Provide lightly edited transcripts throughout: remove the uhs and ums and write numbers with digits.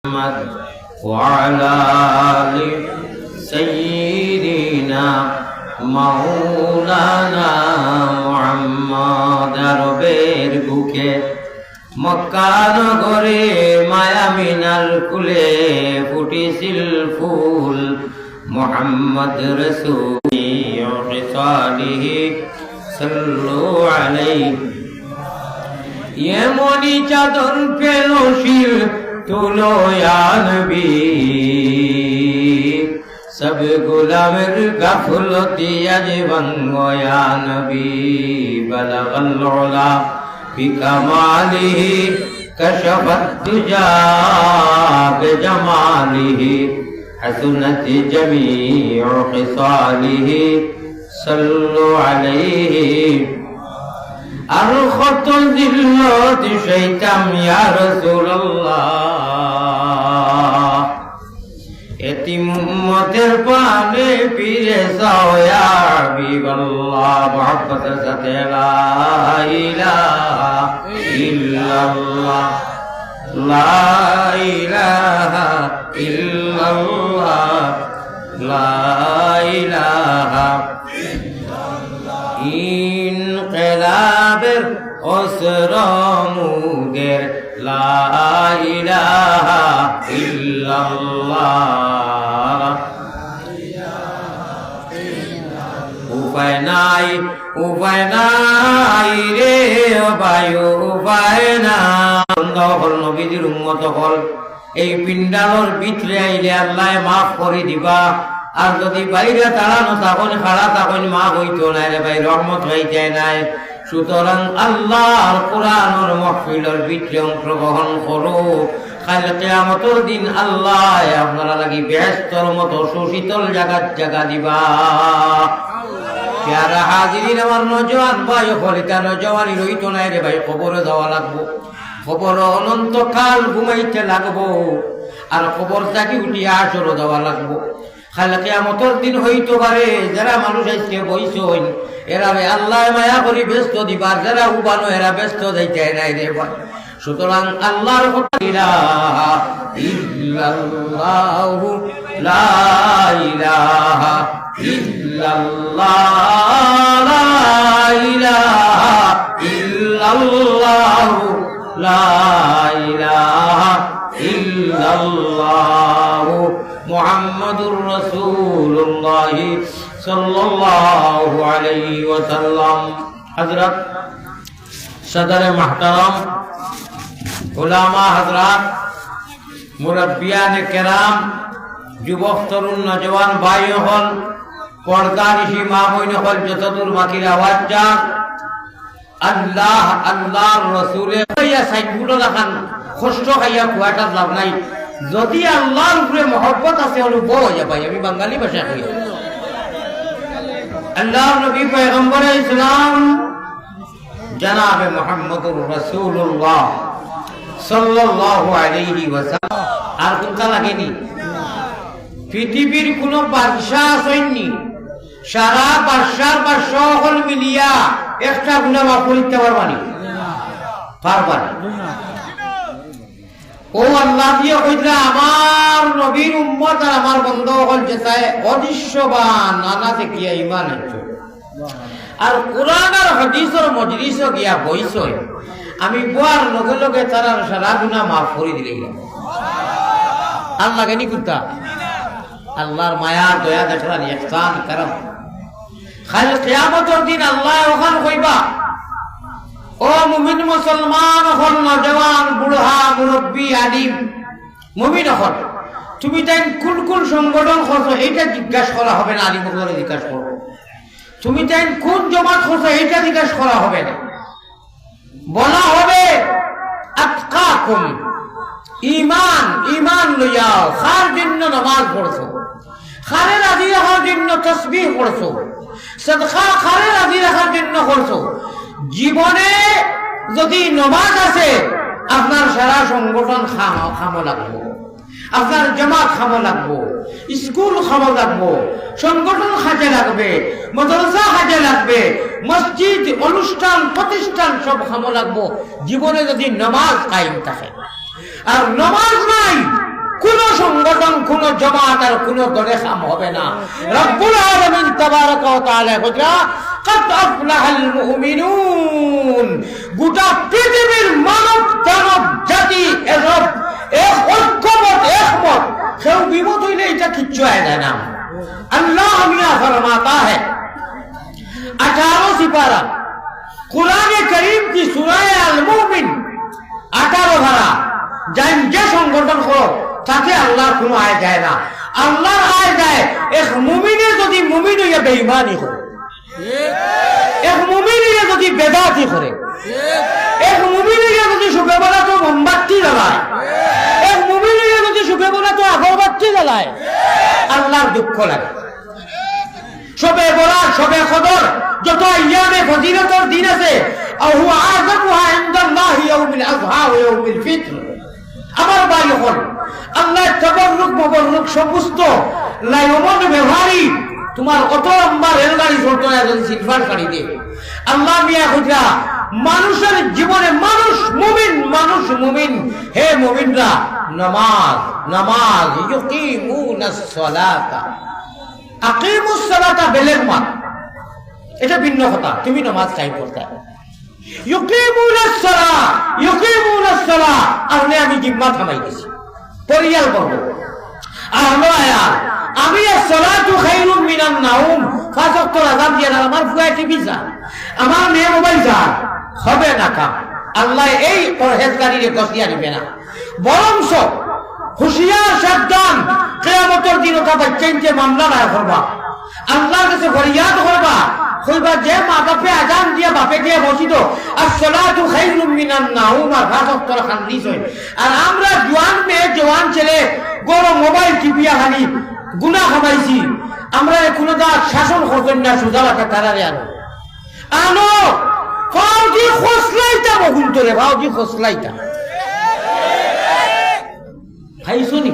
محمد وعلى آل سيدنا مولانا محمد রবের বুকে মক্কা নগরে মায়া মিনার কুলে ফুটিছিল ফুল মুহাম্মদ রাসূল সাল্লিহি সাল্লু আলাইহি এমনি চাদর পেল শির তুলো ইয়া নবী সব গুলামের গাফলতি আজ ভাঙো ইয়া নবী বালাগাল উলা বিকামালিহি কাশফাত দুজা বিজামালিহি হাসনাত জামিউ খিসালিহি সাল্লু আলাইহি আর কত জিল্লত শৈতাম ইয়া রাসূলুল্লাহ এতিম উম্মতের পানে ফিরে যাও ইয়া হাবিবাল্লাহ মুহাব্বতের সাথে লা ইলাহা ইল্লাল্লাহ লা ইলাহা ইল্লাল্লাহ লা ইলাহা ইনকিলাবের অসর মুগের লা ইলাহা ইল্লাল্লাহ উপায় নাই রে বায়ু উপায় নাই হল নবীদের উম্মত হল এই পিন্ডালর ভিতরে আইলে আল্লাহ মাফ করে দিবা আর যদি বাইরে তাড়ানো তখন খাড়া তখন মা হইতো নাই রে ভাই রহমত হইতে নাই সুতরাং আল্লাহর কোরআনের মাহফিলের ভিতরে অংশগ্রহণ করো কাল কিয়ামতের দিন আল্লাহ আপনারা লাগি বেহেশতের মতো সুশীতল জায়গা দিবা প্যারা হাজিরিন আমার নজওয়ান ভাই হলিতা নজওয়ানি রইতো নাই রে ভাই কবরে যাওয়া লাগবো কবর অনন্তকাল ঘুমাইতে লাগবো আর কবর থেকে উঠিয়া আসরও দেওয়া লাগবো কাল কিয়ামতের দিন হইতে পারে যারা মানুষ আজকে বইছেন এরা আল্লাহ মায়া করি ব্যস্ত দিবার যারা উবানো এরা ব্যস্ত যাইতে নাই রে ভাই সুতরাং আল্লাহর কথা ইলাহা ইল্লাল্লাহু লা ইলাহা ইল্লাল্লাহ লা ইলাহা ইল্লাল্লাহু লা ইলাহা ইল্লাল্লাহু মুহাম্মাদুর রাসূলুল্লাহ সাল্লাল্লাহু আলাইহি ওয়াসাল্লাম হযরত সদর মুহতারাম উলামা হযরত মুরব্বিয়ান কেরাম যুবক তরুণ নওজওয়ান ভাই হল পর্দানিশী মা বোন হল যতদূর মাকির আওয়াজ যা আল্লাহ আল্লাহর রাসূলের ইয়া সাইকুল লাখান কষ্ট খাইয়া কুয়াটা লাভ নাই যদি আল্লাহর উপরে মহব্বত আছে হলো বড় হয়ে ভাই আমি বাঙালি ভাষা কই আল্লাহর নবী পয়গম্বর ইসলাম জনাবে মুহাম্মদুর রাসূলুল্লাহ সাল্লাল্লাহু আলাইহি ওয়াসাল্লাম আর কোনটা লাগেনি পৃথিবীর কোন বাদশা আসেননি সারা বাদশার বাদশা হল মিলিয়া একটা গুনাহ মাফ করতে পারবানি পারবানি ও আল্লাহ দিয়ে কইরা আমার নবীর উম্মত আর আমার বন্ধু হল যেটায় অদৃশ্যবান নানা থেকে ঈমান আনছো আর কোরআন আর হাদিসের মজলিসে গিয়া বইছই আমি বুয়ার লগে লগে তারা সারা গুনাহ মাফ করে দিলাম আল্লাহ কেনি কুত্তা আল্লাহর মায়া দয়া দেখলাম ইহসান করম কাল কিয়ামতের দিন আল্লাহ ওখান কইবা ও মুমিন মুসলমান হল নওজওয়ান বুড়া মুরব্বী আলিম মুমিন হল তুমি তাই কোন কোন সংগঠন করছো এটা জিজ্ঞাসা করা হবে না আলিম বলে জিজ্ঞাসা করো তুমি তাই কোন জমাত করছো এটা জিজ্ঞাসা করা হবে না বলা হবে আতকাকুম ঈমান লইয়াও খার জন্য নামাজ পড়ছো খারে রাজি রাখার জন্য তাসবিহ পড়ছো সাদকা খারে রাজি রাখার জন্য করছো জীবনে যদি নামাজ আছে আপনার সারা সংগঠন খামো লাগবো আপনার জামাত খামো লাগবো স্কুল খামো লাগবো সংগঠন কাজে লাগবে মাদ্রাসা কাজে লাগবে মসজিদ অনুষ্ঠান প্রতিষ্ঠান সব খামো লাগবো জীবনে যদি নামাজ কায়েম থাকে আর নামাজ নাই সংগঠন কোন জামাত আর কোন দলে কাম হবে না রব্বুল আলামিন তাবারাক ওয়া তাআলা কইরা قد أفلح المؤمنون গোটা পৃথিবীর মানব দানব জাতি এসব এক ঐক্যমত একমত কেউ বিমত হইলে এটা কিচ্ছু হয় না अल्लाह मियां फरमाता है 18 सिपारा कुरान करीम की सूरह अल मुमिन 18 धारा जान जे संगठन करो তাতে আল্লাহর কোনো আয় যায় না আল্লাহর আয় যায় এক মুমিনে যদি মুমিন হইয়া বেঈমানি করে এক মুমিনে যদি বেদাতি করে এক মুমিনে যদি সুবে বলা তো মোমবাতি জ্বালায় এক মুমিনে যদি সুবে বলা তো আগরবাতি জ্বালায় আল্লাহর দুঃখ লাগে সবে বলা সবে কদর যত ইয়ামে ফজিলতের দিন আছে আহু আযামুহা ইনদাল্লাহি ইয়াউমুল আযহা ওয়া ইয়াউমুল ফিতর আমার ভাই হল আল্লাহ তাবাররুক মুবাররক সমস্ত লাইমন ব্যবহারী তোমার কত লম্বা রেলগাড়ি চলতো না যদি সিলভার গাড়ি দিয়ে আল্লাহ মিয়া খুঁজা মানুষের জীবনে মানুষ মুমিন হে মুমিনরা নামাজ ইউকিমুনাস সালাতা আকিমুস সালাতা বেলেগ মাত এটা ভিন্ন কথা তুমি নামাজ কায়েম করতে ইউকিমুনাস সালাহ আপনি আমি জিম্মা থামাই দিছি পরিয়াল বলবো আর আমি সালাতু খায়রুম মিনান নাউম পাঁচ ওয়াক্ত আযান দিয়ে আমার ফুয়া টিভি যা আমার মেয়ে মোবাইল যা হবে না কাম আল্লাহ এই পরহেজগারিরে গসিয়া দিবে না বরংস হুঁশিয়ার সাবধান কিয়ামতের দিন ওটা বাচ্চাইনকে মামলা না করবা আল্লাহর কাছে ফরিয়াদ করবা কইবা যে মা বাপে আযান দিয়ে বাপে দিয়ে বসিত আসসালাতু খায়রুম মিনান নাউম আর পাঁচ ওয়াক্ত খান্দিস আর আমরা জওয়ান মেয়ে জওয়ান ছেলে গরম মোবাইল টিপিয়া খালি গুনাহ খামাইছি আমরা কোনো দা শাসন করবেন না সুজা রাখা তারারে আনো ফাউজি খসলাইতা বগুন্তরে ফাউজি খসলাইতা খাইছনি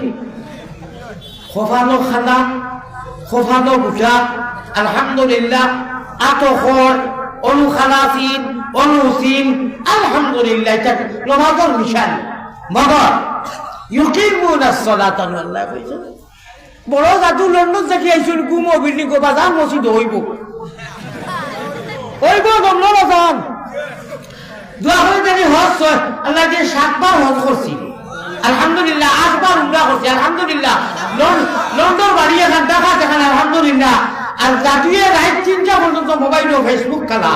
খোফানো খানা খোফানো বুঝা আলহামদুলিল্লাহ আতখর অনুখালাসিন অনুসিন আলহামদুলিল্লাহ এটা নামাজের নিশান মগর ইউকিমুনাস সালাতা আল্লাহ কইছে বড় জাদু লন্ডন থেকে আইছুন গুমো বিল্ডিং কো বাজার মসজিদ হইব গমলা বাজান দোয়া হয়ে যদি হজ আল্লাহ যে 7 বার হজ করছি আলহামদুলিল্লাহ 8 বার উমরা করছি আলহামদুলিল্লাহ লন্ডন বাড়ি এখন দেখা দেখেন আলহামদুলিল্লাহ আর জাতীয় রাত 3টা পর্যন্ত মোবাইল ও ফেসবুক খেলা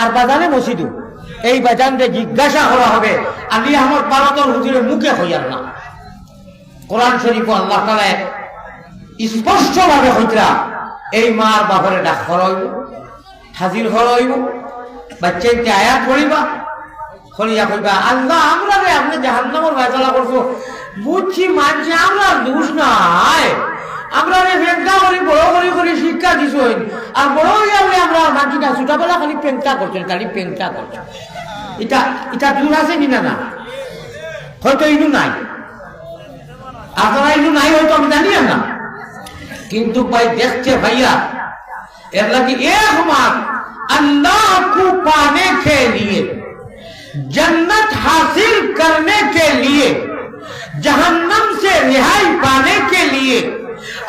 আর বাজারে মসজিদ এই বাজানরে জিজ্ঞাসা করা হবে আলী আহমদ বারাদর হুজুরের মুখে হইয়ার না কোরআন শরীফ আল্লাহ তাআলা স্পষ্ট ভাবে হইতরা এই মার বাপরে ডাক হইব হাজির হইব বাচ্চাকে আয়াত পড়িবা হলিয়া কইবা আল্লাহ আমরা রে আপনি জাহান্নামের ফয়সালা করছো বুঝছি মানছি আমরা দোষ নাই আমরা রে ফেঙ্কা করি শিক্ষা দিছই আর বড় হইয়া আমরা মানছি না ছোটবেলা খালি পেঙ্কা করছেন এটা দূর আছে কিনা না হয়তো ইনু নাই আপনারা ইনু নাই হয়তো আমি জানি না কিন্তু ভাই দেখছে ভাইয়া এর লাগি এক মাস अल्लाह को पाने के लिए जन्नत हासिल करने के लिए जहन्नम से रिहाई पाने के लिए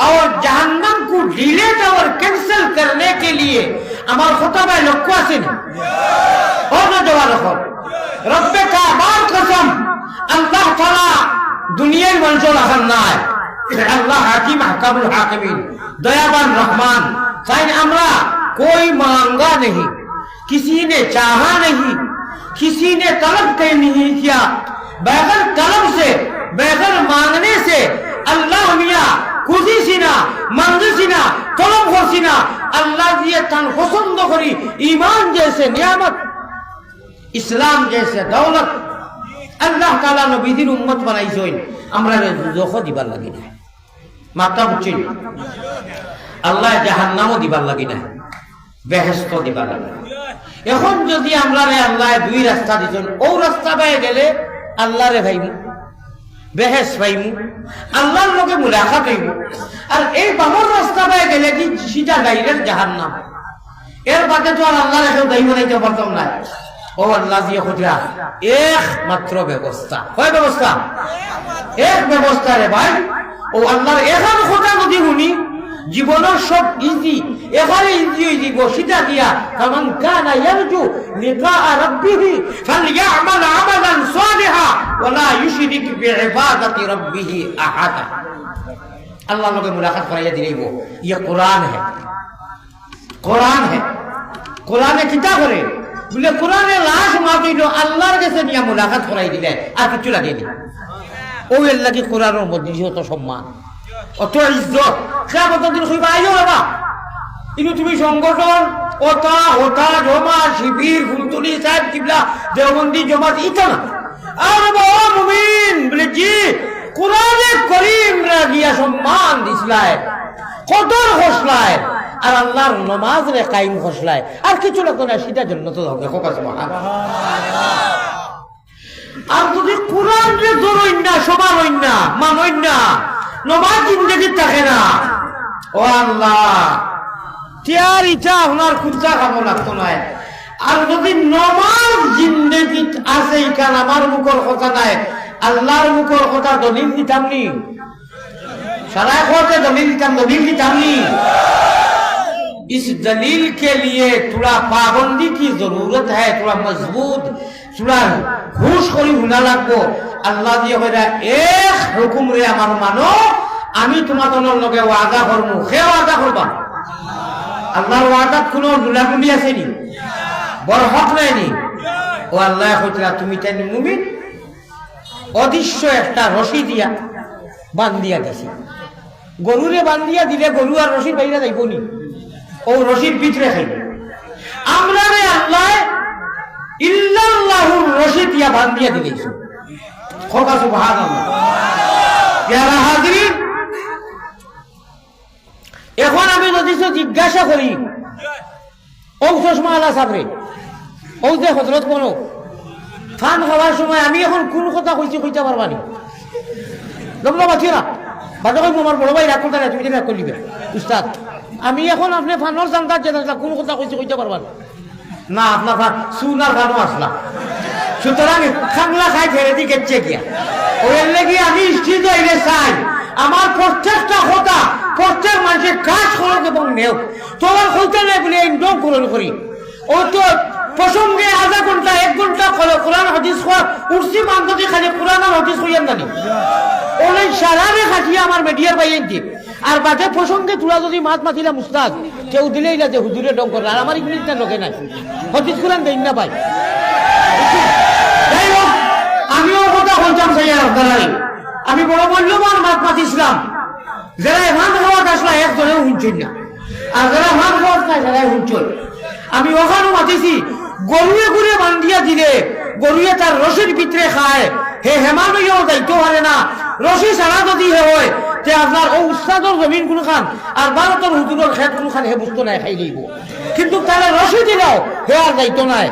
और जहन्नम को डिलीट और कैंसिल करने के लिए हमार खुतबा लक्ष्य আছে না और ना जवाब रखो रब्बे का बार कसम अल्लाह ताला दुनिया में मंजूर आखन ना है अल्लाह हाकिम हकामुल हाकिमीन दयावान रहमान साइन हमरा कोई मांगा नहीं किसी ने चाहा नहीं किसी ने तलब नहीं किया बगैर तलब से बगैर मांगने से अल्लाह मियां खुशी सीना मंगी सीना तलब हो सीना अल्लाह दिए तन पसंद करी ईमान जैसे नियामत इस्लाम जैसे दौलत अल्लाह ताला नबी दिन उम्मत बनाई जोइन हमरा जोख दिबार लगी ना माता बुझी अल्लाह जहन्नाम दिबार लगी ना বেহেশত দিবা লাগে এখন যদি আমরা রে আল্লাহ দুই রাস্তা দিছেন ও রাস্তা পায়ে গেলে আল্লাহ রে ভাইমু বেহেশ পাইমু আল্লাহর লগে মুলাকাত হইব আর এই বামর রাস্তা পায়ে গেলে কি সিধা ডাইরেক্ট জাহান্নাম এর বাদে তো আর আল্লাহ রে কেউ দাইব নাইতে পারতাম না ও আল্লাহ দিয়ে খুঁজরা একমাত্র ব্যবস্থা, কয় ব্যবস্থা? এক ব্যবস্থা রে ভাই। ও আল্লাহর এখন কথা যদি শুনি জীবনের সব ইজি, এখানে ইজি হয়ে যাব সিধা দিয়া। কামান কানা ইয়ারজু লিকা রাব্বিহি ফালইআমাল আমালান সালিহা ওয়া লা ইউশরিক বিইবাদাতি রাব্বিহি আহাদা। আল্লাহ লোকে মুলাকাত করাইয়া দিলেইব। ইয়ে কোরআন है, কোরআন है। কোরআনে কিতা করে বলে কোরআনে লাশ মাতিল আল্লাহর কাছে নিয়ে মুলাকাত করাই দিলে আর কিছু লাগে না। ও এর লাগি কোরআনের মধ্যে যত সম্মান, অত ইজ্জত, কিয়ামত দিন কইবা আইও বাবা ইনু তুমি সংগঠন ওটা ওটা জমা শিবির ফুলতুলি সাহেব কিবলা দেওবন্দি জমাত ইতা না। আর বাবা মুমিন বলে জি কোরআনে করিম রা গিয়া সম্মান দিছলায়, কদর হসলায়, আর আল্লাহর নামাজ রে কায়েম হসলায়, আর কিছু লাগতো না, সেটা জন্য তো হবে। আর যদি কোরআন রে ধরইন না, সবার হইন না, মানইন না, নমাজ জিন্দগি থাকে না। ও আল্লাহ তিয়ার ইচ্ছা আপনার খুঁজা খাবো লাগতো নয়। আর যদি নমাজ জিন্দগি আছে কারণ আমার মুখর কথা নাই, আল্লাহর মুখর কথা দলিল দিতাম নি, সারা खोते दलील दिताम नी। इस दलील के लिए थोड़ा पाबंदी की जरूरत है, थोड़ा मजबूत, थोड़ा घूस करी होना लागबो। अल्लाह दिए कइरा एक हुकुम रे आमार मानो, आमी तुम्हार लगे वादा करमु, खे वादा करबा? আল্লাহর ওয়াদাত কোনো দুলাগুলি আছে নি, বড় হক নাই নি। ও আল্লাহ কইরা তুমি তাই মুমিন অদৃশ্য একটা রশি দিয়া বান্ধিয়া দিছি, গরুরে বান্ধিয়া দিলে গরু আর রশির বাইরে যাইব নি, ও রশির ভিতরে খাইবে। আমরা রে আল্লাহ ইল্লাল্লাহুর রশি দিয়া বান্ধিয়া দিলেছি। খোদা সুবহানাল্লাহ। প্যারা হাজির, এখন আমি যদি জিজ্ঞাসা করি ও চশমা আলা সাবরে ও যে হজরত কোন ফান খাওয়ার সময় আমি এখন কোন কথা কইছি কইতে পারবানি? লগ্ন বাকিরা বাজা কইব আমার বড় ভাই রাগ করতে না, তুমি রাগ করলিবে উস্তাদ, আমি এখন আপনি ফানোর জানতার যেটা কোন কথা কইছি কইতে পারবান না? আপনার ফান সুনার ফানও আসলা, সুতরাং খাংলা খাই ফেরে দি গেছে গিয়া। ওই লেগে আমি স্থিত হইলে চাই আমার প্রত্যেকটা কথা প্রত্যেক মানুষের কাজ খরচ এবং নেও তোমার হইতে নাই বলে একদম পূরণ করি। ও তো প্রসঙ্গে আধা ঘন্টা 1 ঘন্টা কোরআন হাদিস উঠছি মানতে খালি কোরআন আর হাদিস হইয়ান জানি ওই সারারে খাটিয়ে আমার মিডিয়ার বাইরে দি। আর বাদে প্রসঙ্গে তোরা যদি মাত মাতিলাম উস্তাদ কেউ দিলেই না যে হুজুরে ডং করে, আর আমার ইংলিশটা লোকে নাই, হাদিস কোরআন দেন না ভাই। যাই হোক আমিও কথা বলতাম সাইয়ার আপনারা, আমি বড় মূল্যবান মাত মাতিছিলাম, যারা এমন খাওয়াত আসলা একজনেও শুনছেন না, আর যারা এমন খাওয়াত নাই যারাই শুনছেন। আমি ওখানেও মাতিছি গরুয়ে ঘুরে বান্ধিয়া দিলে গরুয়ে তার রশির ভিতরে খায়, হে হেমানুও যাইতে পারে না। রশি ছাড়া যদি হয় তে আপনার ও উস্তাদর জমিন কোন খান আর ভারতের হুজুরের খেত কোন খান হে বুঝতো নাই, খাই লইব, কিন্তু তারা রশি দিলেও হে আর যাইতো নাই।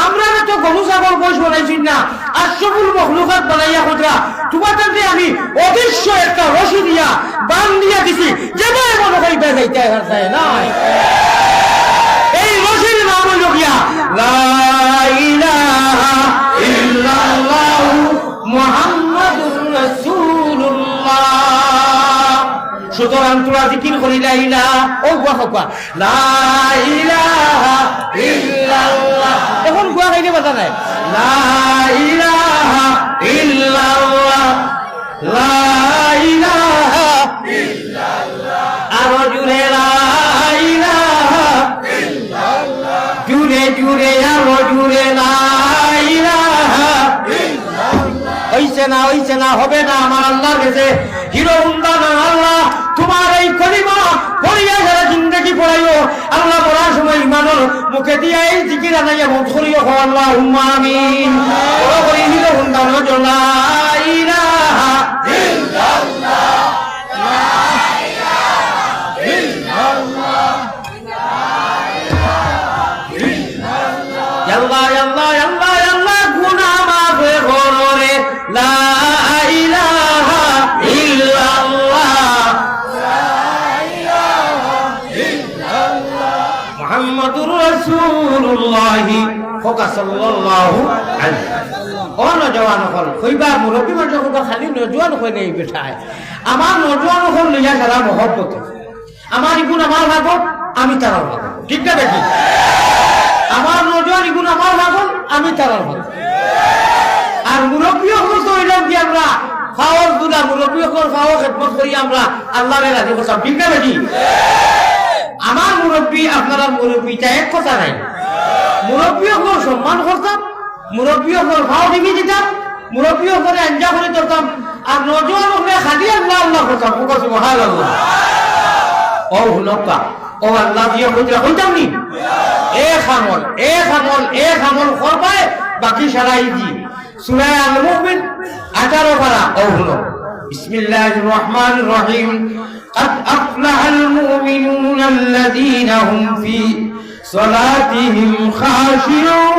আমরা তো গরু ছাগল বয়স বানাইছি না, আশরাফুল মখলুকাত বানাইয়া খোঁজা তোমাদের যে আমি অদৃশ্য একটা রশি দিয়া বান দিয়া দিছি, যেটা মনে করি বেজাইতে চায় নাই। এই রশির নাম হইল গিয়া লা ইলাহা ইল্লাল্লাহু মুহাম্মাদুর রাসূলুল্লাহ। সুতরাং তোরা জিকির করি লা ইলাহা ও গুয়া লা ইলাহা ইল্লাল্লাহ। এখন গুয়া খাইতে বাধা নাই, লা ইলাহা ইল্লাল্লাহ লা ইলাহা ইল্লাল্লাহ। আর জুড়ে লা ইলাহা ইল্লাল্লাহ, জুড়ে জুড়ে আর জুড়ে লা ইলাহা ইল্লাল্লাহ। হইছে না হবে না, আমার আল্লাহর কাছে হিরো হুন্ডা না। আল্লাহ তোমার এই কলিমা পড়িয়া যারা জিন্দেগি পড়াইও, আল্লাহ পড়ার সময় ইমানের মুখে দিয়ে এই জিকির আনাইয়া মত করিও, আল্লাহ আমিন। বড় করে হিরো হুন্ডা নজর লা ইলাহা ইল্লাল্লাহ লা ইলাহা ইল্লাল্লাহ আল্লাহ আল্লাহ আল্লাহ আল্লাহ গুনাহ মাফ কররে লা ইলাহা ইল্লাল্লাহ লা ইলাহা ইল্লাল্লাহ মুহাম্মাদুর রাসূলুল্লাহ ফোকা সাল্লাল্লাহু আলাইহি ও নজওয়ান হল কইবা মুরব্বী মানুষ কইবা খালি নজওয়ান হই নাই বেঠায় আমার নজওয়ান হল লইয়া সারা মহব্বত আমার ইগুণ আমার ভাগত আমি তারার ভাগত ঠিক না দেখি আমার নজওয়ান ইগুণ আমার ভাগত আমি তারার ভাগত আর মুরব্বী হল তো এলাম কি আমরা খাওয়ার দুলা মুরব্বী হল খাওয়া খেদমত করি আমরা আল্লাহরে রাজি করতাম ঠিক না দেখি আমার মুরব্বী আপনারা মুরব্বীটা এক কথা নাই মুরব্বী হল সম্মান করতাম মুরব্বী হল ভাও দিবি দিতাম মুরব্বী হলে আঞ্জা করে ধরতাম আর নজওয়ান হলে খালি আল্লাহ আল্লাহ করতাম সুবহানাল্লাহ ও হুলকা ও আল্লাহ দিয়ে বুঝরা কইতাম নি এক আমল করবাই বাকি সারা ইজি সূরা আল মুমিন 18 পারা ও হলো বিসমিল্লাহির রহমানির রহিম قد أفلح المؤمنون الذين هم في صلاتهم خاشعون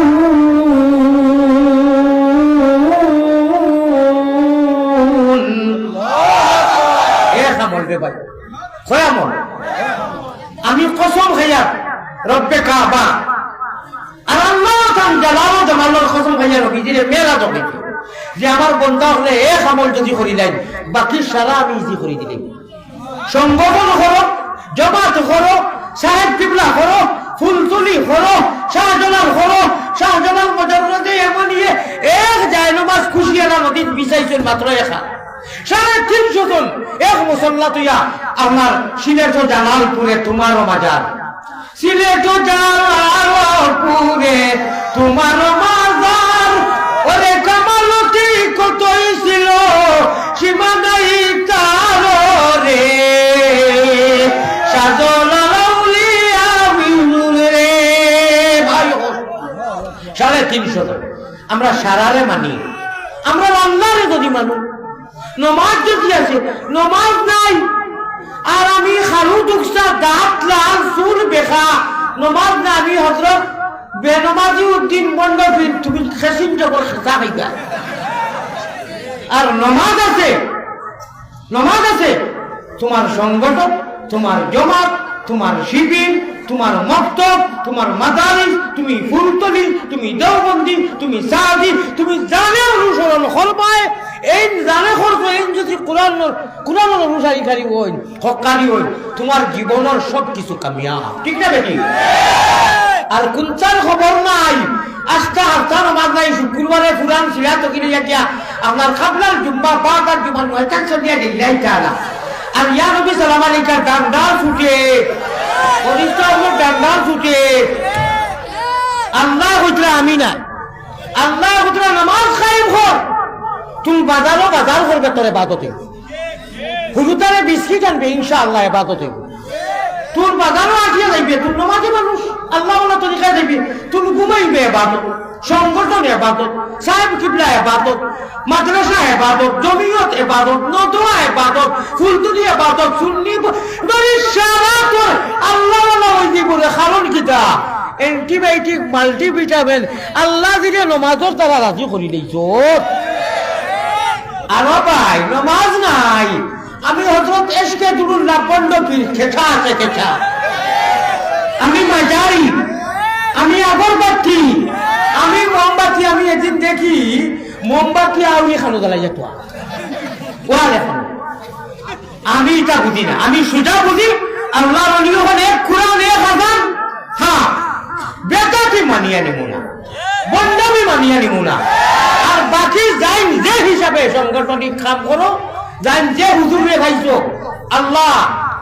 ايه আমল রে ভাই কয় আমল আমি কসম খাইয়া রব্বে কাবা আর আল্লাহ তাআলা জালাল জামালের কসম খাইয়া রবি দিলে মেরাজ হবে যে আমার বান্দা হলে এক আমল যদি করি দেন বাকি সারা আমি ইজি করে দিলাম সংগঠন করো জমাত করো সাহেব কিবলা করো ফুলতুলি করো শাহজালাল করো শাহজালাল মজররতে এমন নিয়ে এক যায় নামাজ খুশিয়ানা নদীত বিছাইছেন মাত্র একা 350 জন এক মুসল্লা তুইয়া আপনার সিলেট জালালপুরে তোমার মাজার সিলেট জালালপুরে তোমার মাজার ওরে কামালতি কতই ছিল সীমা নাই কারো রে সাজলাউলিয়া মিনুল রে ভাই 350 জন আমরা সারারে মানি আমরা আল্লাহরে যদি মানি নমাজ যদি আছে নমাজ নাই আর আমি খালু দুকসা দাঁত লাল চুল বেখা নমাজ না আমি হযরত বেনমাজি উদ্দিন বন্ধ তুমি খেসিন জবর খেসা হইবা আর নমাজ আছে তোমার সংগঠন তোমার জমাত তোমার শিবির তোমার মক্তব তোমার মাদারিস তুমি ফুলতলি তুমি দেওবন্দি তুমি সাদি তুমি জানে অনুসরণ করবাই এই জানে করছো এই যদি কোরআন অনুসারী হই হকারি হই তোমার জীবনের সব কিছু কামিয়াব ঠিক না বেটি আর কোনটার খবর নাই আজকে হাফতা নামাজ নাই শুক্রবারে পুরান ছিলা তো কিনে গিয়া আপনার খাবলার জুম্মা পাকার জুম্মা নয় টাকা দিয়ে দিলাই তারা আর ইয়া নবী সালাম আলাইকা ডান্ডা ছুটে পরিষ্কার ডান্ডা ছুটে আল্লাহ হুজরা আমিনা আল্লাহ হুজরা নামাজ কায়েম কর তুই বাজার করবে তোর ইবাদতে হুজুরে বিস্কিট আনবে ইনশাআল্লাহ ইবাদতে তোর বাজারও আসিয়া যাইবে তোর নামাজে মানুষ আল্লাহ ওয়ালা তরিকা দিবে তুই ঘুমাইবে ইবাদত সংগঠন ইবাদত সাহেব কিবলা ইবাদত মাদ্রাসা ইবাদত জমিয়ত ইবাদত নদওয়া ইবাদত ফুলতুলি ইবাদত সুন্নি দরি সারা তোর আল্লাহ ওয়ালা ওই জীবনে কারণ কিটা অ্যান্টিবায়োটিক মাল্টিভিটামিন আল্লাহ দিলে নামাজের দ্বারা রাজি করে দিয়েছো আর ভাই নামাজ নাই আমি হযরত এশকে দুরুল্লাহ বন্ধ খেছা আছে খেছা আমি মাজারি আমি আগরবাতি আমি মোমবাতি আমি একদিন দেখি মোমবাতি আউলি খানো জ্বালাই যেত আমি এটা বুঝি না আমি সোজা বুঝি আল্লাহর ওলি হলে কোরআন 1000 হ্যাঁ বেদাতি মানিয়ে নেব না বন্দামি মানিয়ে নেব না আর বাকি যাইন যে হিসাবে সংগঠনিক কাম করো যাইন যে হুজুরে ভাইছো আল্লাহ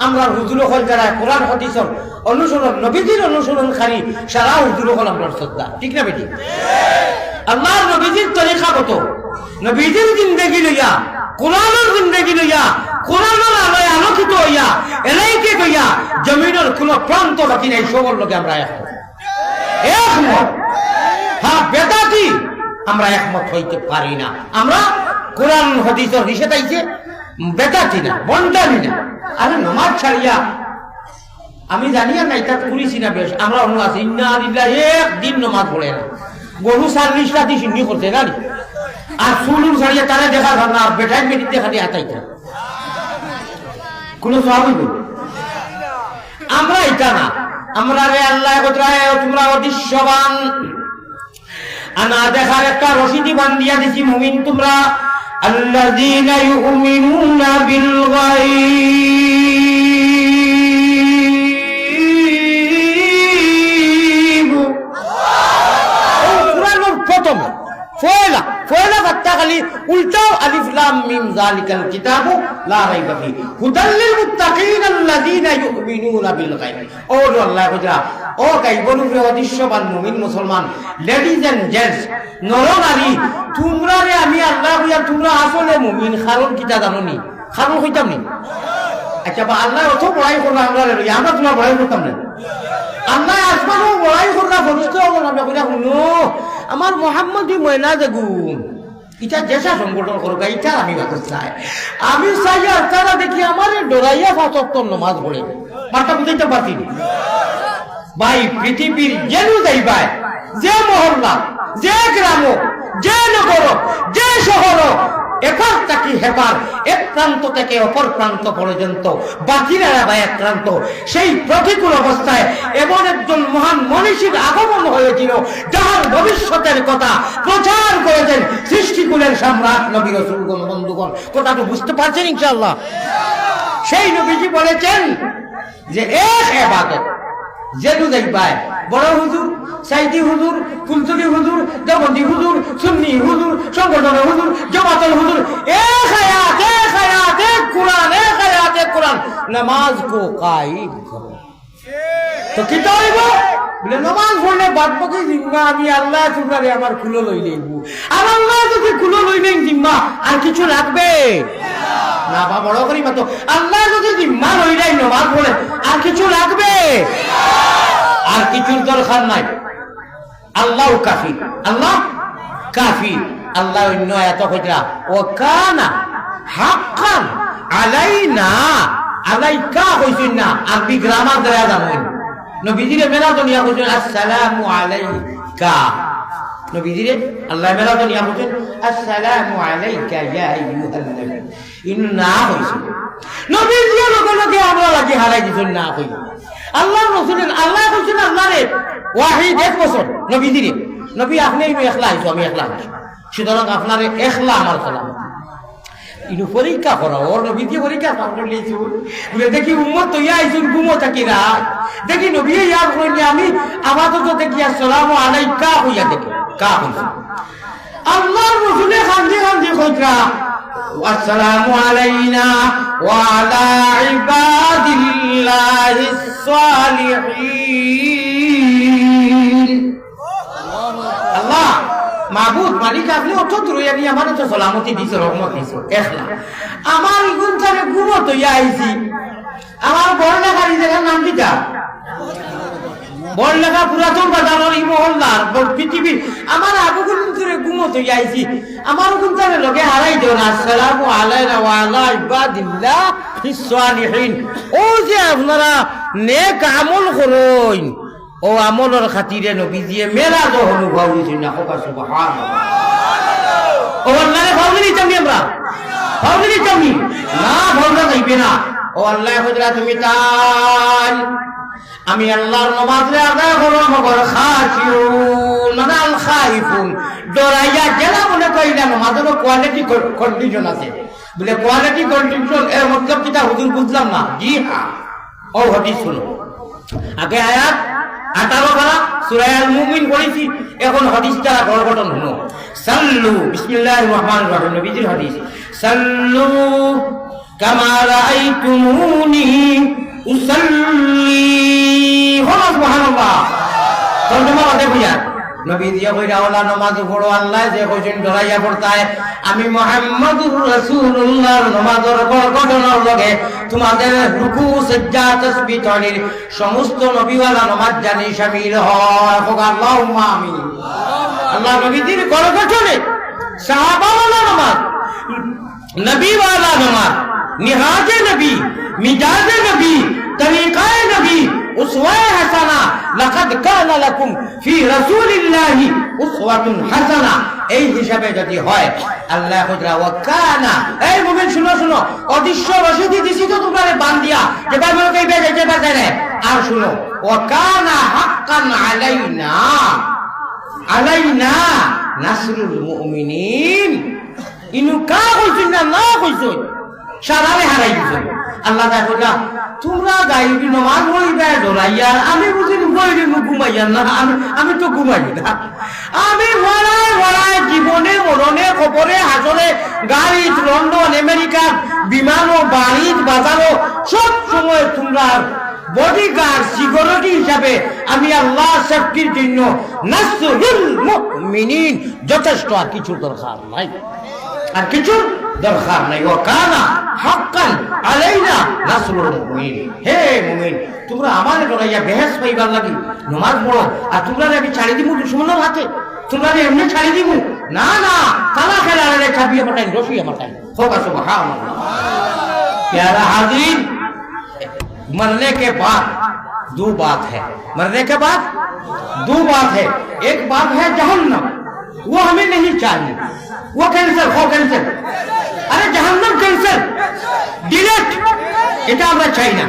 আমরা হুজুর হল যারা কোরআন হাদিসের অনুসরণ নবীজির অনুসরণকারী সারা হুজুর হল আমরা শ্রদ্ধা ঠিক না বেটি আল্লাহর নবীজির তরিকা কত নবীজির জিন্দেগি লইয়া কোরআনের জিন্দেগি লইয়া কোরআনের আলোয় আলোকিত হইয়া এলাইকে কইয়া জমিনের কোন প্রান্ত বাকি নাই সবর লোকে আমরা একমত হ্যাঁ বেদাতি আমরা একমত হইতে পারি না আমরা কোরআন হাদিসের নিষেধ আইছে বেদাতি না বন্ডামি না আরে নামাজ ছাড়িয়া আমি জানি না এটা করেছি না বেশ আমরা অন্য আছি একদিন নামাজ পড়ে না গরু 40 রাতি সিন্নি করতে না আর চুলুর ছাড়িয়া তারা দেখা যান না আর বেটাই মেটির দেখা দিয়ে হাতাইতে কোনো স্বাভাবিক আমরা এটা না আমরা রে আল্লাহ তোমরা অদৃশ্যবান আনা দেখার একটা রশিদি বান্ধিয়া দিছি মুমিন তোমরা আল্লাযীনা ইউমিনুনা বিল গায়ব। কুরআনের প্রথম ফয়লা ফাত্তা খালি উল্টাও আলিফ লাম মিম যালিকাল কিতাবু লা রাইবা ফি হুদাল লিল মুত্তাকিন আল্লাযীনা ইউমিনুনা বিল গায়ব। ও আল্লাহ কইরা ও গায়বর উপরে অদৃশ্যবান মুমিন মুসলমান লেডিজ এন্ড জেন্টস নর নারী তোমরা রে আমি আল্লাহ কইয়া তোমরা আসলে মুমিন কারণ কিটা জানোনি কারণ কইতাম নি আচ্ছা বা আল্লাহ অত বড়াই করলা আমরা তোমার বড়াই করতাম না আল্লাহ আসমানও বড়াই করলা ফরিস্তা হলো না কইরা শুনো আমার মোহাম্মদী ময়না দেখুন এটা যেসা সংগঠন করো এটা আমি চাই আমি চাই আর তারা দেখি আমার ডরাইয়া ফাতর নমাজ পড়ে মারটা বুঝাইতে পারছি ভাই পৃথিবীর যেনু যাইবাই যে মহল্লা যে গ্রাম যে নগর যে শহর এপার তাকি হেপার এক প্রান্ত থেকে অপর প্রান্ত পর্যন্ত বাকিরা বা এক প্রান্ত সেই প্রতিকূল অবস্থায় এমন একজন মহান মনীষীর আগমন হয়েছিল যাহার ভবিষ্যতের কথা প্রচার করেছেন সৃষ্টিকুলের সম্রাট নবী রাসূলগণ। বন্ধুগণ কথাটা বুঝতে পারছেন ইনশাআল্লাহ? সেই নবীজি বলেছেন যে এক ইবাদত যেনু যাইবাই বড় হুজুর সাইদি হুজুর ফুলতুলি হুজুর দেওবন্দি হুজুর সুন্নি হুজুর সংগঠনের হুজুর জামাতের হুজুর এক হায়াত কোরআন নামাজ কো কায়েম করো। তো কি হইব বলে নামাজ পড়লে বাদ বাকি জিম্মা আমি আল্লাহ তোমরা আমার খুলো লই লইব আর আল্লাহ যদি খুলো লই নেই জিম্মা আর কিছু লাগবে না বা বড় করি মাত্র আল্লাহ যদি জিম্মা লই নাই নামাজ পড়ে আর কিছু লাগবে আর কিছুর দরকার নাই। আল্লাহ কাফি আল্লাহ কাফি আল্লাহ অন্য এত কইরা ও কানা হাক্কান আলাইনা আলাইকা হইছেন না আরবি গ্রামার দ্বারা জানেন নবীজিরে মেলা দুনিয়া কইছেন আসসালামু আলাইকা নবীজিরে আল্লাহ মেলা দুনিয়া কইছেন আসসালামু আলাইকা ইয়া আইয়ুহান নবী ইন্না হইছেন নবীজিরে লগে আমরা লাগি হারাই দিছেন না কই আল্লাহ রাসূলের আল্লাহ কইছেন আল্লাহরে ওয়াহিদ এক বছর নবীজিরে নবী আপনি একলা আইছো আমি একলা সুতরাং আপনারে একলা আমার সালাম ইনু পরীক্ষা করো ওর নবীকে পরীক্ষা করে লিয়েছি বলে দেখি উম্মত তো আইছুন ঘুমো থাকি না দেখি নবী ইয়াদ কইনি আমি আপাতত দেখি আসসালামু আলাইকা হইয়া দেখি কা হইছে আল্লাহর রাসূলে খান্দি কইরা আসসালামু আলাইনা ওয়া আলা ইবাদিল্লাহিস সালিহিন। আল্লাহ মাবুদ মালিক আপনি অত দূরে আমি আমার তো সালামতি দিছো রহমত দিছো একলা আমার গুণ থেকে ঘুমত হইয়া আইছি আমার বড় লেখারি জায়গার নাম কিটা বড় লেখা পুরাতন বাজারের এই মহল্লার পৃথিবীর আমার আগুন ধরে ঘুমত হইয়া আইছি আমার গুণ থেকে লগে হারাই দেও না আসসালামু আলাইনা ওয়া আলা ইবাদিল্লাহিস সালিহিন। ও যে আপনারা নেক আমল করুন ও আমলের খাতিরে নবীজিয়ে মেলা তো অনুভব হইছে না হোক সুবহানাল্লাহ। ও আল্লাহরে ভাবলি চামি আমরা ভাবলি চামি না ভাবনা যাইবে না। ও আল্লাহ কইরা তুমি তাই আমি আল্লাহর নামাজে আদায় করব মগর খাশিউন মানে আল খাইফুন ডরাইয়া গেলা মনে কইলা নামাজের কোয়ালিটি কন্ডিশন আছে বলে কোয়ালিটি কন্ডিশন এর মতলব কিটা হুজুর বুঝলাম না। জি হ্যাঁ ও হাদিস শুনো আগে আয়াত 18 পারা সূরা আল মুমিন পড়েছি এখন হাদিসটা গড়গড়ন হলো সাল্লু বিসমিল্লাহির রহমানির রহিম নবীজির হাদিস সাল্লু কামা রাআইতুমুনি উসাল্লি সুবহানাল্লাহ। তরজমা বাদে বুঝা নবীজি কইরা ওলা নামাজ পড়ো আল্লাহ যে কইছেন ডরাইয়া পড়তায় আমি মুহাম্মদুর রাসূলুল্লাহর নামাজের গঠনের লগে তোমাদের রুকু সিজদা তাসবিহ তাহলিল সমস্ত নবীওয়ালা নামাজ জানি শামিল হয় আল্লাহুম্মা আমিন। আল্লাহ নবীজির গঠনে সাহাবাওয়ালা নামাজ নবীওয়ালা নামাজ নিহাজে নবী মিজাজে নবী তরিকায়ে নবী উসওয়ায়ে হাসানা লাকাদ কানা লাকুম ফি রাসূলিল্লাহি উসওয়াতুন হাসানা এই হিসাবে যদি হয় আল্লাহ কইরা ওয়া কানা এই মুমিন শুনো অদৃশ্য রশিদি দিছি তো তোমারে বান্দিয়া যে ভাই মনে কই যেতে পারে না আর শুনো ওয়া কানা হাক্কান আলাইনা আলাইনা নাসরুল মুমিনিন ইনু কা কইছেন না কইছেন সারারে হারাই দিছেন আল্লাহ তাআলা কইলা তোমরা গাইবি নামাজ পড়িবা দরাইয়া আমি বুঝি ঘুমাইলে ঘুমাইয়া না আমি তো ঘুমাই না আমি ওরাই জীবনে মরণে খবরে হাজরে গাড়ি লন্ডন আমেরিকা বিমান ও বাড়ি বাজারও সব সময় তোমরা বডিগার্ড সিকিউরিটি হিসাবে আমি আল্লাহ সেফটির জন্য নাসরুল মুমিনিন যথেষ্ট আর কিছু দরকার নাই আর কিছু দরকার নাই ও কানা হাক্কান আলাইনা নাসরুল মুমিন হে মুমিন তোমরা আমারে ডরাইয়া বেহেস পাইবার লাগি নামাজ পড়ো আর তোমরা আমি ছাড়ি দিব দুশমনের হাতে তোমরা এমনি ছাড়ি দিব না না তালা খেলারে ছাপিয়ে মাটাই রসিয়ে মাটাই হোক সুবহানাল্লাহ प्यारा हाजिर मरने के बाद दो बात है मरने के बाद दो बात है एक बात है जहन्नम वो हमें नहीं चाहिए वो कैंसर अरे जहन्नम कैंसर डिलीट इतना আমরা চাই না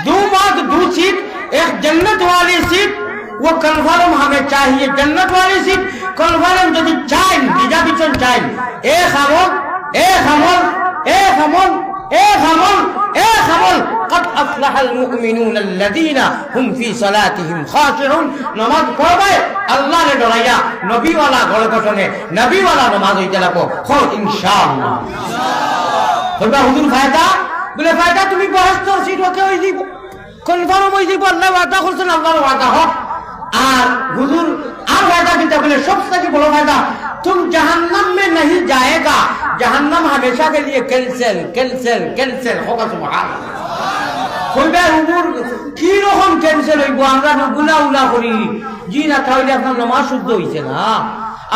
दो बात दो सीट एक जन्नत वाली सीट वो कन्फर्म हमें चाहिए जन्नत वाली सीट कन्फर्म यदि चाই रिजर्वेशन চাই एक हमल قد أفلح المؤمنون الذين هم في صلاتهم خاشعون नमाज पढ़बे अल्लाह ने डराया नबी वाला घर गठने नबी वाला नमाज হইতে লাগো हो इंशाअल्लाह বলবা হুজুর ফায়দা বলে ফায়দা তুমি বহস্তর সিট ওকে হই দিব কনফার্ম হই দিব আল্লাহ ওয়াদা করছেন আল্লাহর ওয়াদা হোক আর হুজুর আর ফায়দা দিতে বলে सबसे बड़ा फायदा तुम जहन्नम में नहीं जाएगा जहन्नम हमेशा के लिए कैंसिल होगा सुबहानाल्लाह কইবা হুজুর কি রকম ক্যান্সেল হইব আমরা গুনাহ করি জি না তাহলে আপনার নামাজ শুদ্ধ হইছে না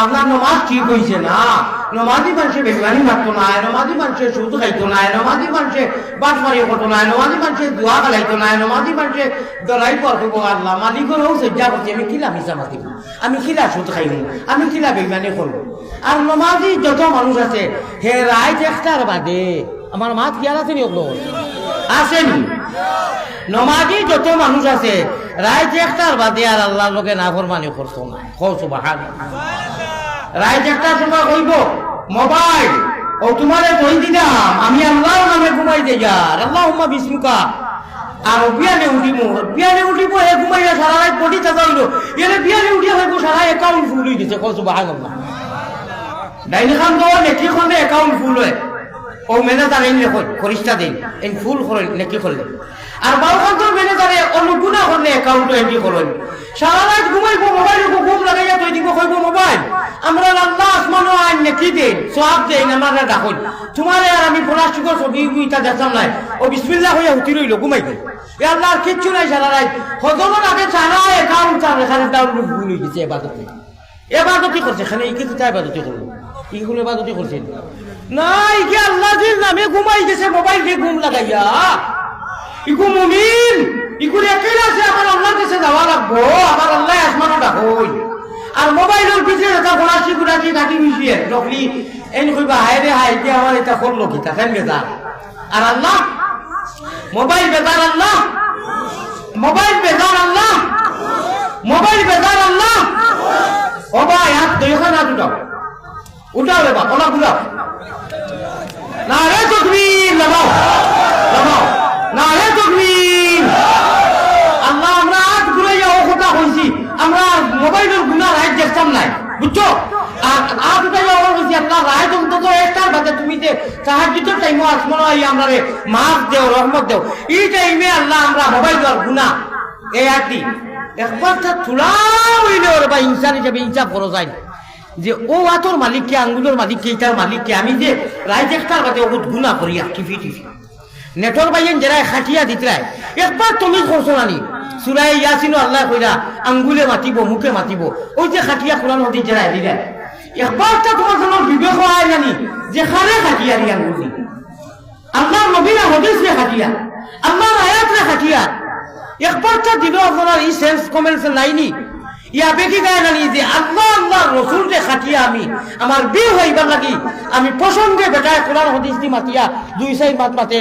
আপনার নামাজ ঠিক হইছে না নামাজি মানুষে বেশি মারতো না নামাজি মানুষে সুদ খাইতো না নামাজি মানুষে বাটমারি করতো না নামাজি মানুষে দোয়া খাইতো না নামাজি মানুষে দলাই করবো আল্লাহ মালিকের হোক সজ্জা করছি আমি কিলা মিশা মাতিব আমি কিলা সুদ খাইব আমি কিলা বেইমানি করবো আর নামাজি যত মানুষ আছে হে রায় একটার বাদে আমার মাত কি আছে নি ওগুলো আসেনি নমাজি যত মানুষ আছে রায় একটার বাদে আর আল্লাহর লোকে নাফরমানি করতো না সুবহানাল্লাহ রায় একটার সময় কইব মোবাইল ও তোমারে কই দিলাম আমি আল্লাহর নামে ঘুমাই দে যার আল্লাহুম্মা বিসমিকা আর বিয়ানে উঠিব হে ঘুমাইয়া সারা রাত বডি চাচাইল এলে বিয়ানে উঠিয়া হইব সারা অ্যাকাউন্ট ফুল হয়ে গেছে সুবহানাল্লাহ ডাইনি খান তো নেকি খনে অ্যাকাউন্ট ফুল হয় ও ম্যানেজার এনে লেখো খরিস্তা দিন এন ফুল করে লেখি করলে আর বাউখান্তর ম্যানেজারে অনুগুণা করলে অ্যাকাউন্ট এন্ট্রি করলেন সারা রাত ঘুমাইবো মোবাইল ঘুম লাগাইয়া তুই দিব কইব মোবাইল আমরা আল্লাহ আসমান আইন নেকি দেন সওয়াব দেন আমরা ডাকই তোমারে আর আমি প্লাস্টিকের ছবি গুইতা দেখতাম নাই ও বিসমিল্লাহ হইয়া উঠি রইল ঘুমাইবে এ আল্লাহর কিচ্ছু নাই সারা রাত হজমের আগে সারা অ্যাকাউন্ট চার এখানে ডাউন ভুল হয়ে গেছে এবাদতি করছে এখানে কি কোথায় এবাদতি করলো এইগুলো এবাদতি করছে নাই কি আল্লাহর নামে ঘুমাই গেছে মোবাইল দিয়ে ঘুম লাগাইয়া ইকু মুমিন ইকুর একই আছে আমার আল্লাহর কাছে যাওয়া লাগবো আমার আল্লাহ আসমানও ডাকই আর মোবাইলের পিছনে এটা গুড়াছি কাটি মিশিয়ে ডকলি এন কইবা হায় রে হায় কি আমার এটা করলো কি তাকেন বেজার আর আল্লাহ মোবাইল বেজার আল্লাহ ও ভাই হাত দুইখানা উঠাও রে বা ওলা গুলা নারে তাকবীর লাগাও নারে তাকবীর আল্লাহ আমরা হাত ঘুরাইয়া ও কথা কইছি আমরা মোবাইলের গুনাহ রাইট দেখতাম নাই বুঝছো আর হাত উঠাইয়া ও কইছি আল্লাহ রাইট অন্তত একটার বাদে তুমি যে তাহাজ্জুদের টাইমে আসমান আই আমরারে মাফ দেও রহমত দেও এই টাইমে আল্লাহ আমরা মোবাইল আর গুনাহ এই আটি একবার তা তুলা হইলে ওর বা ইনসান হিসেবে ইনসাফ করো যায় যে ও আতর মালিককে আঙ্গুলের মালিককে এটার মালিককে আমি যে রাইট একটার বাদে বহুত গুণা করি টিভি নেটর বাইন যারা খাটিয়া দিতরায় একবার তুমি করছো নানি সুরাই ইয়াসিন আল্লাহ কইরা আঙ্গুলে মাতিব মুখে মাতিব ওই যে খাটিয়া কোরআন হদিস যারা দিলেন একবারটা তোমার জন্য বিবেক হয় জানি যেখানে খাটিয়া রি আঙ্গুলি আল্লাহ নবীরা হদিসে খাটিয়া আল্লাহর আয়াতে খাটিয়া একবারটা দিল আপনার এই সেন্স কমেন্টস লাইনি ইয়া বেকি গায় জানি যে আল্লাহ রসুলকে খাটিয়া আমি আমার বিয়ে হইবার লাগি আমি প্রসঙ্গে বেটায় কোরআন হদিস দি মাতিয়া দুই চাই মাতে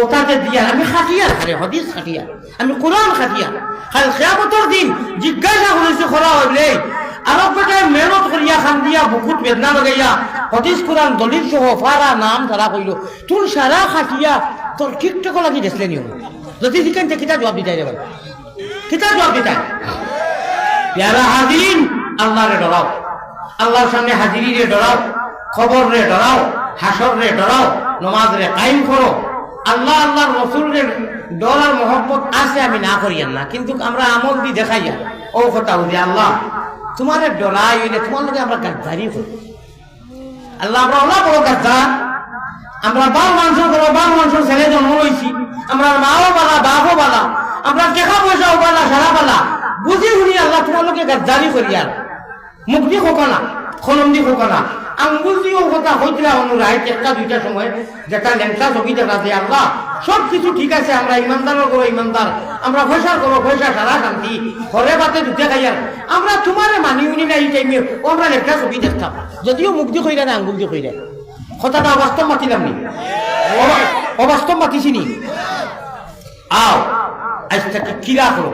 ওটাতে দিয়া আমি খাটিয়া খারে হদিস খাটিয়া আমি কোরআন খাটিয়া কাল কিয়ামতের দিন জিজ্ঞাসা করেছে খরা হইলে আরব বেটায় মেহনত করিয়া খান দিয়া বুকুত বেদনা লাগাইয়া হাদিস কুরআন দলিল সহ ফারা নাম তারা কইল তুই সারা খাটিয়া তোর ঠিকঠাক লাগি দেখলে নিও যদি জিকেন যে কিতা জবাব দিতাই দেবেন কিতা জবাব দিতাই প্যারা হাজিরিন আল্লাহরে ডরাও আল্লাহর সামনে হাজিরি রে ডরাও খবর রে ডরাও হাসর রে ডরাও নামাজ রে কায়েম করো আল্লাহ আল্লাহর রাসূল রে ডর আর মহব্বত আছে আমি না করিয়েন না কিন্তু আমরা আমল দি দেখাইয়া ও কথা বুঝি আল্লাহ তোমারে ডরাই হইলে তোমার লগে আমরা গাদ্দারি করি আল্লাহ আমরা ওলা বড় গাদ্দার আমরা বাল মানুষের ছেলে জন্ম হয়েছি আমরা মাও বালা বাপও বালা আমরা টাকা পয়সাও বালা সারা বালা বুঝি শুনি আল্লাহ তোমার লগে গাদ্দারি করি আর মুখ দি খোকা না খলম দি খোকা না আঙ্গুল দিও কথা হইতরা অনুরাই একটা দুইটা সময় যেটা লেংটা ছবি দেখা যায় আল্লাহ সব কিছু ঠিক আছে আমরা ইমানদারও করো ইমানদার আমরা পয়সা করো পয়সা সারা শান্তি ঘরে বাতে দুটা খাইয়ার আমরা তোমারে মানি উনি না এই টাইমে ও আমরা লেংটা ছবি দেখতাম যদিও মুখ দি কইরা না আঙ্গুল দি কইরা কথাটা অবাস্তব মাতিলাম নি অবাস্তব মাতিছি নি আও আজ থেকে কিরা করো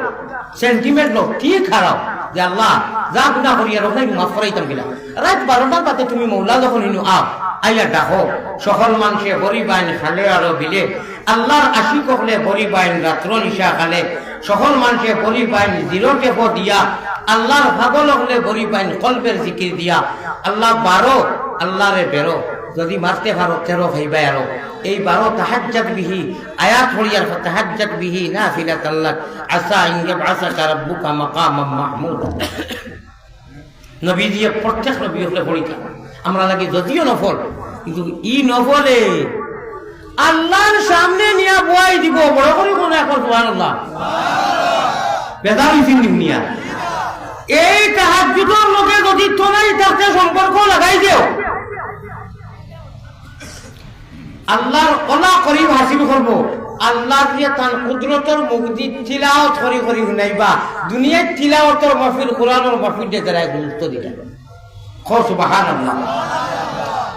সেন্টিমেন্ট লোক ঠিক খারাপ যে আল্লাহ যা গুনাহ করিয়া রোখাই মাফ করাইতাম গিলা রাত 12টার বাদে তুমি মৌলা যখন হিনু আও আইয়া ডাকো সকল মানুষে বড়ি বাইন খালে আর বিলে আল্লাহর আশিক হলে বড়ি বাইন রাত্র নিশা খালে সকল মানুষে বড়ি বাইন জিরো টেপো দিয়া আল্লাহর পাগল হলে বড়ি বাইন কলবের জিকির দিয়া আল্লাহ 12 আল্লাহরে বেরো যদি মারতে পারো 13 ভাইবাই আরো এই 12 তাহাজ্জুদ বিহি আয়াত পড়িয়ার তাহাজ্জুদ বিহি নাফিলাতাল লাক আসা ইনজাবআসাকা রাব্বুকা মাকামাম মাহমুদ নবীজি প্রত্যেক নবী হলে পড়িতা আমরা লাগে যদিও নফল কিন্তু ই নফলে আল্লাহর সামনে নিয়া বয়াই দিব বড় করে কোন এখন সুবহানাল্লাহ বেদারি সিন নিয়া এই তাহাজ্জুদের লোকে যদি তোলাই তাতে সম্পর্ক লাগাই দিও আল্লাহর ওলা করিব হাসিল করবো আল্লাহ দিয়ে তার কুদরতের মুক্তি তিলাওয়াত করি করি শুনাইবা দুনিয়ার তিলাওয়াতের মাহফিল কোরআনের মাহফিল দিয়ে তারা গুরুত্ব দিলেন খো সুবহানাল্লাহ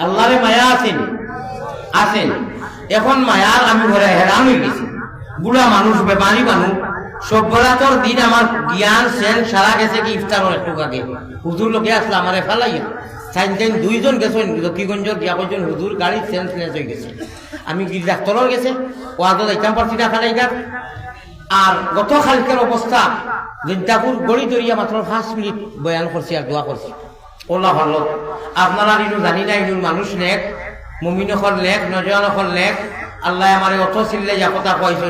আল্লাহরে মায়া আছেন এখন মায়ার আমি ঘরে হেরান হয়ে গেছি বুড়া মানুষ বেমারি মানুষ সব বেলাতর দিন আমার জ্ঞান সেন সারা গেছে কি ইফতারের একটু আগে হুজুর লোকে আসলে আমারে ফেলাইয়া সাইন দুইজন গেছেন লক্ষ্মীগঞ্জের দিয়া কয়েকজন হুজুর গাড়ি সেন্সলেস হয়ে গেছে আমি ডাক্তারও গেছে ওয়াদত যাইতাম পারছি না ফেলাইগার আর গত কালকের অবস্থা জিন্তাপুর গড়ি দরিয়া মাত্র 5 মিনিট বয়ান করছি আর দোয়া করছি ওলা ভালো আপনারা ইনু জানি না ইনুর মানুষ নেক মুমিন হল নেক নজওয়ান হল নেক আল্লাহ আমার অত চিল্লে যা কথা কইছে